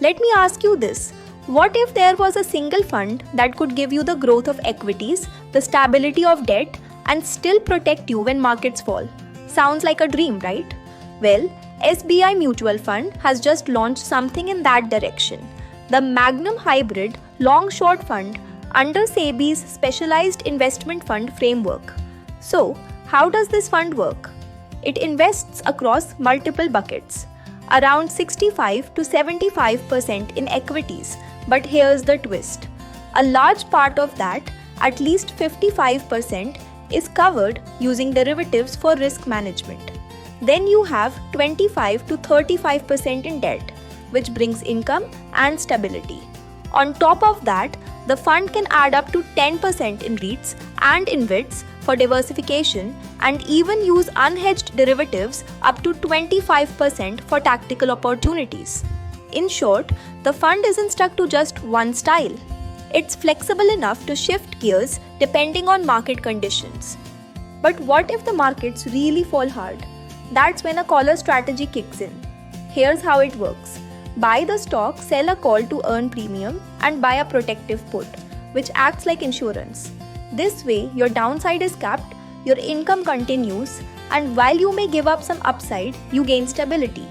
Let me ask you this. What if there was a single fund that could give you the growth of equities, the stability of debt, and still protect you when markets fall? Sounds like a dream, right? Well, SBI Mutual Fund has just launched something in that direction. The Magnum Hybrid Long Short Fund under SEBI's Specialized Investment Fund framework. So, how does this fund work? It invests across multiple buckets, around 65 to 75% in equities. But here's the twist. A large part of that, at least 55%, is covered using derivatives for risk management. Then you have 25 to 35% in debt, which brings income and stability. On top of that, the fund can add up to 10% in REITs and InvITs for diversification and even use unhedged derivatives up to 25% for tactical opportunities. In short, the fund isn't stuck to just one style. It's flexible enough to shift gears depending on market conditions. But what if the markets really fall hard? That's when a collar strategy kicks in. Here's how it works. Buy the stock, sell a call to earn premium, and buy a protective put, which acts like insurance. This way, your downside is capped, your income continues, and while you may give up some upside, you gain stability.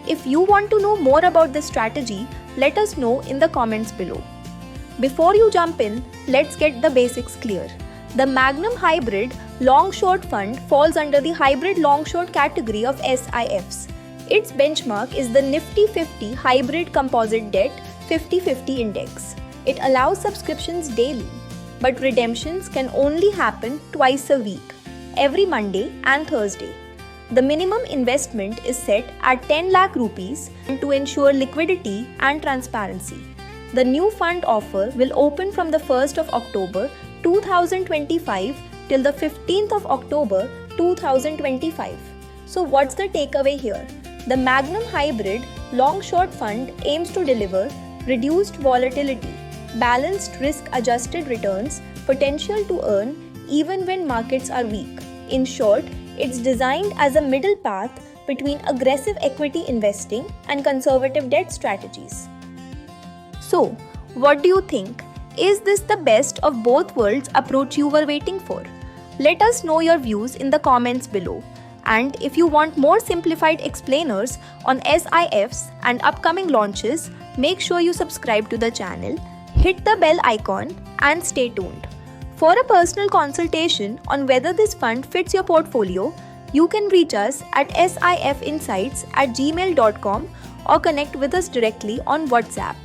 If you want to know more about this strategy, let us know in the comments below. Before you jump in, let's get the basics clear. The Magnum Hybrid Long Short Fund falls under the Hybrid Long Short category of SIFs. Its benchmark is the Nifty 50 Hybrid Composite Debt 50/50 Index. It allows subscriptions daily, but redemptions can only happen twice a week, every Monday and Thursday. The minimum investment is set at 10 lakh rupees to ensure liquidity and transparency. The new fund offer will open from the 1st of October 2025 till the 15th of October 2025. So what's the takeaway here? The Magnum Hybrid Long Short Fund aims to deliver reduced volatility, balanced risk-adjusted returns, potential to earn even when markets are weak. In short, it's designed as a middle path between aggressive equity investing and conservative debt strategies. So, what do you think? Is this the best of both worlds approach you were waiting for? Let us know your views in the comments below. And if you want more simplified explainers on SIFs and upcoming launches, make sure you subscribe to the channel, hit the bell icon, and stay tuned. For a personal consultation on whether this fund fits your portfolio, you can reach us at sifinsights@gmail.com or connect with us directly on WhatsApp.